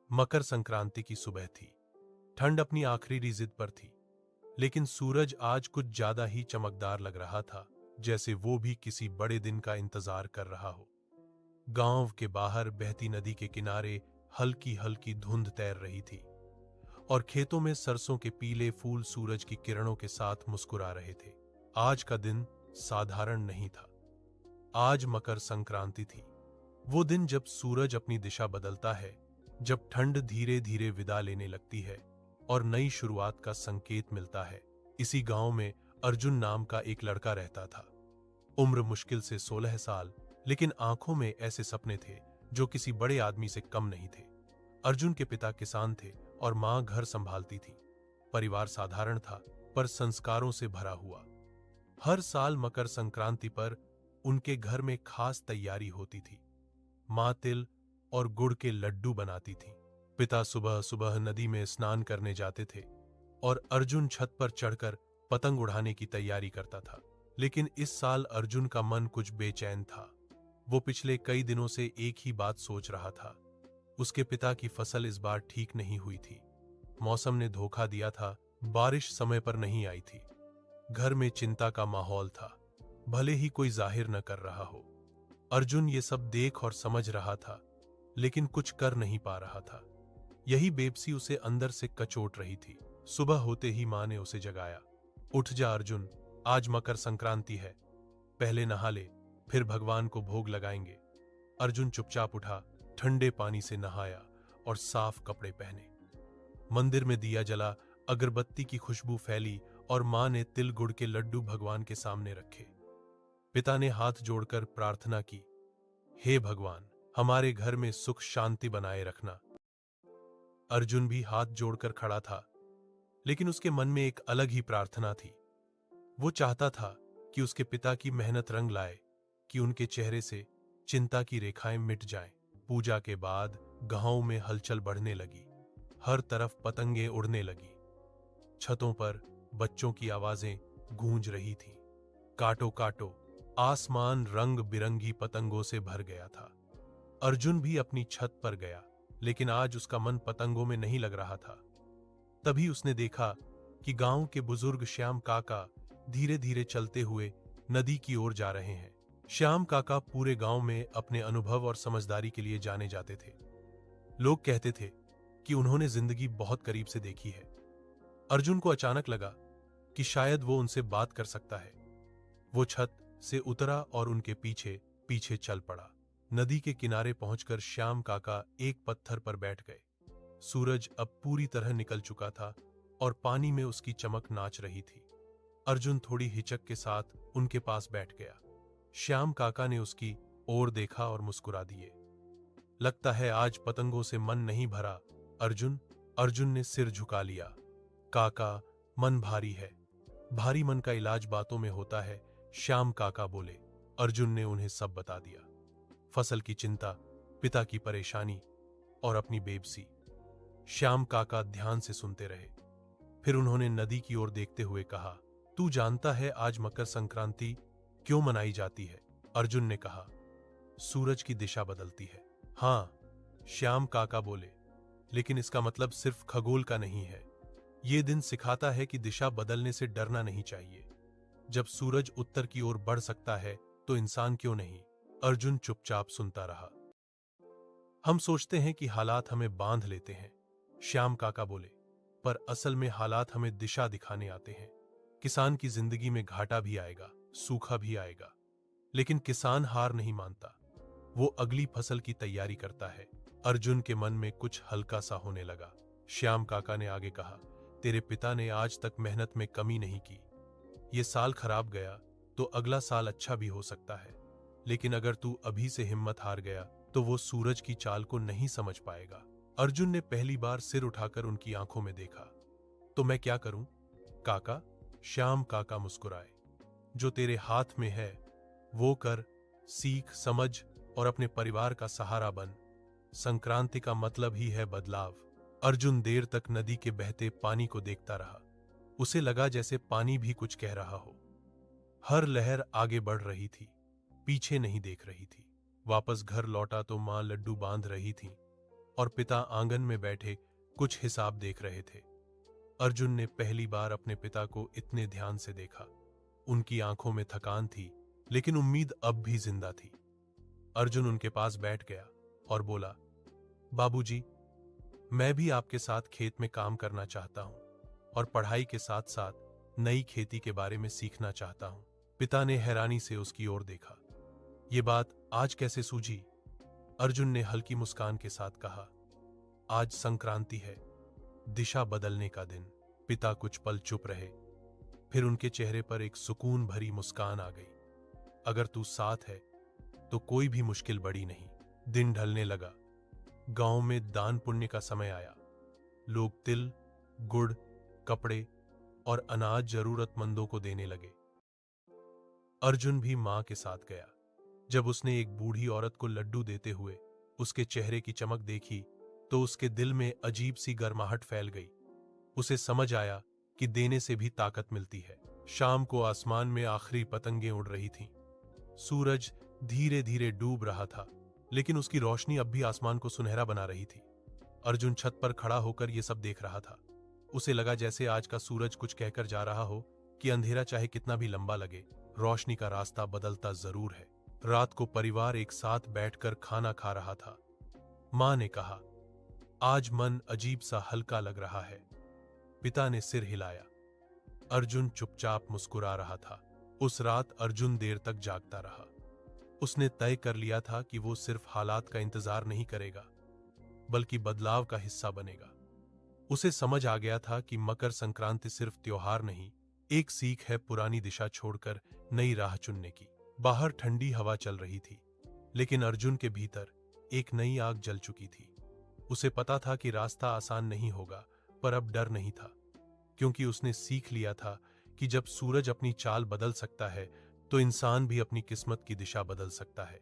मकर संक्रांति की सुबह थी। ठंड अपनी आखिरी जिद पर थी, लेकिन सूरज आज कुछ ज्यादा ही चमकदार लग रहा था, जैसे वो भी किसी बड़े दिन का इंतजार कर रहा हो। गांव के बाहर बहती नदी के किनारे हल्की हल्की धुंध तैर रही थी और खेतों में सरसों के पीले फूल सूरज की किरणों के साथ मुस्कुरा रहे थे। आज का दिन साधारण नहीं था। आज मकर संक्रांति थी। वो दिन जब सूरज अपनी दिशा बदलता है, जब ठंड धीरे धीरे विदा लेने लगती है और नई शुरुआत का संकेत मिलता है। इसी गांव में अर्जुन नाम का एक लड़का रहता था। उम्र मुश्किल से 16 साल, लेकिन आंखों में ऐसे सपने थे जो किसी बड़े आदमी से कम नहीं थे। अर्जुन के पिता किसान थे और मां घर संभालती थी। परिवार साधारण था, पर संस्कारों से भरा हुआ। हर साल मकर संक्रांति पर उनके घर में खास तैयारी होती थी। मां तिल और गुड़ के लड्डू बनाती थी। पिता सुबह सुबह नदी में स्नान करने जाते थे और अर्जुन छत पर चढ़कर पतंग उड़ाने की तैयारी करता था। लेकिन इस साल अर्जुन का मन कुछ बेचैन था। वो पिछले कई दिनों से एक ही बात सोच रहा था। उसके पिता की फसल इस बार ठीक नहीं हुई थी। मौसम ने धोखा दिया था, बारिश समय पर नहीं आई थी। घर में चिंता का माहौल था, भले ही कोई जाहिर न कर रहा हो। अर्जुन ये सब देख और समझ रहा था, लेकिन कुछ कर नहीं पा रहा था। यही बेबसी उसे अंदर से कचोट रही थी। सुबह होते ही मां ने उसे जगाया। उठ जा अर्जुन, आज मकर संक्रांति है। पहले नहा ले, फिर भगवान को भोग लगाएंगे। अर्जुन चुपचाप उठा, ठंडे पानी से नहाया और साफ कपड़े पहने। मंदिर में दिया जला, अगरबत्ती की खुशबू फैली और मां ने तिल गुड़ के लड्डू भगवान के सामने रखे। पिता ने हाथ जोड़कर प्रार्थना की, हे भगवान, हमारे घर में सुख शांति बनाए रखना। अर्जुन भी हाथ जोड़कर खड़ा था, लेकिन उसके मन में एक अलग ही प्रार्थना थी। वो चाहता था कि उसके पिता की मेहनत रंग लाए, कि उनके चेहरे से चिंता की रेखाएं मिट जाएं। पूजा के बाद गांव में हलचल बढ़ने लगी। हर तरफ पतंगे उड़ने लगी। छतों पर बच्चों की आवाजें गूंज रही थीं। काटो काटो, आसमान रंग बिरंगी पतंगों से भर गया था। अर्जुन भी अपनी छत पर गया, लेकिन आज उसका मन पतंगों में नहीं लग रहा था। तभी उसने देखा कि गांव के बुजुर्ग श्याम काका धीरे धीरे चलते हुए नदी की ओर जा रहे हैं। श्याम काका पूरे गांव में अपने अनुभव और समझदारी के लिए जाने जाते थे। लोग कहते थे कि उन्होंने जिंदगी बहुत करीब से देखी है। अर्जुन को अचानक लगा कि शायद वो उनसे बात कर सकता है। वो छत से उतरा और उनके पीछे पीछे चल पड़ा। नदी के किनारे पहुंचकर श्याम काका एक पत्थर पर बैठ गए। सूरज अब पूरी तरह निकल चुका था और पानी में उसकी चमक नाच रही थी। अर्जुन थोड़ी हिचक के साथ उनके पास बैठ गया। श्याम काका ने उसकी ओर देखा और मुस्कुरा दिए। लगता है आज पतंगों से मन नहीं भरा अर्जुन। अर्जुन ने सिर झुका लिया। काका, मन भारी है। भारी मन का इलाज बातों में होता है, श्याम काका बोले। अर्जुन ने उन्हें सब बता दिया। फसल की चिंता, पिता की परेशानी और अपनी बेबसी। श्याम काका ध्यान से सुनते रहे। फिर उन्होंने नदी की ओर देखते हुए कहा, तू जानता है आज मकर संक्रांति क्यों मनाई जाती है? अर्जुन ने कहा, सूरज की दिशा बदलती है। हाँ, श्याम काका बोले, लेकिन इसका मतलब सिर्फ खगोल का नहीं है। ये दिन सिखाता है कि दिशा बदलने से डरना नहीं चाहिए। जब सूरज उत्तर की ओर बढ़ सकता है तो इंसान क्यों नहीं? अर्जुन चुपचाप सुनता रहा। हम सोचते हैं कि हालात हमें बांध लेते हैं, श्याम काका बोले, पर असल में हालात हमें दिशा दिखाने आते हैं। किसान की जिंदगी में घाटा भी आएगा, सूखा भी आएगा, लेकिन किसान हार नहीं मानता। वो अगली फसल की तैयारी करता है। अर्जुन के मन में कुछ हल्का सा होने लगा। श्याम काका ने आगे कहा, तेरे पिता ने आज तक मेहनत में कमी नहीं की। ये साल खराब गया तो अगला साल अच्छा भी हो सकता है, लेकिन अगर तू अभी से हिम्मत हार गया तो वो सूरज की चाल को नहीं समझ पाएगा। अर्जुन ने पहली बार सिर उठाकर उनकी आंखों में देखा। तो मैं क्या करूं काका? श्याम काका मुस्कुराए। जो तेरे हाथ में है वो कर, सीख, समझ और अपने परिवार का सहारा बन। संक्रांति का मतलब ही है बदलाव। अर्जुन देर तक नदी के बहते पानी को देखता रहा। उसे लगा जैसे पानी भी कुछ कह रहा हो। हर लहर आगे बढ़ रही थी, पीछे नहीं देख रही थी। वापस घर लौटा तो मां लड्डू बांध रही थी। और पिता आंगन में बैठे कुछ हिसाब देख रहे थे। अर्जुन ने पहली बार अपने पिता को इतने ध्यान से देखा। उनकी आंखों में थकान थी, लेकिन उम्मीद अब भी जिंदा थी। अर्जुन उनके पास बैठ गया और बोला, बाबूजी, मैं भी आपके साथ खेत में काम करना चाहता हूं और पढ़ाई के साथ साथ नई खेती के बारे में सीखना चाहता हूं। पिता ने हैरानी से उसकी ओर देखा। ये बात आज कैसे सूझी? अर्जुन ने हल्की मुस्कान के साथ कहा, आज संक्रांति है, दिशा बदलने का दिन। पिता कुछ पल चुप रहे, फिर उनके चेहरे पर एक सुकून भरी मुस्कान आ गई। अगर तू साथ है तो कोई भी मुश्किल बड़ी नहीं। दिन ढलने लगा। गांव में दान पुण्य का समय आया। लोग तिल, गुड़, कपड़े और अनाज जरूरतमंदों को देने लगे। अर्जुन भी मां के साथ गया। जब उसने एक बूढ़ी औरत को लड्डू देते हुए उसके चेहरे की चमक देखी तो उसके दिल में अजीब सी गर्माहट फैल गई। उसे समझ आया कि देने से भी ताकत मिलती है। शाम को आसमान में आखिरी पतंगें उड़ रही थीं। सूरज धीरे धीरे डूब रहा था, लेकिन उसकी रोशनी अब भी आसमान को सुनहरा बना रही थी। अर्जुन छत पर खड़ा होकर यह सब देख रहा था। उसे लगा जैसे आज का सूरज कुछ कहकर जा रहा हो कि अंधेरा चाहे कितना भी लंबा लगे, रोशनी का रास्ता बदलता जरूर है। रात को परिवार एक साथ बैठकर खाना खा रहा था। मां ने कहा, आज मन अजीब सा हल्का लग रहा है। पिता ने सिर हिलाया। अर्जुन चुपचाप मुस्कुरा रहा था। उस रात अर्जुन देर तक जागता रहा। उसने तय कर लिया था कि वो सिर्फ हालात का इंतजार नहीं करेगा, बल्कि बदलाव का हिस्सा बनेगा। उसे समझ आ गया था कि मकर संक्रांति सिर्फ त्योहार नहीं, एक सीख है पुरानी दिशा छोड़कर नई राह चुनने की। बाहर ठंडी हवा चल रही थी, लेकिन अर्जुन के भीतर एक नई आग जल चुकी थी। उसे पता था कि रास्ता आसान नहीं होगा, पर अब डर नहीं था, क्योंकि उसने सीख लिया था कि जब सूरज अपनी चाल बदल सकता है तो इंसान भी अपनी किस्मत की दिशा बदल सकता है।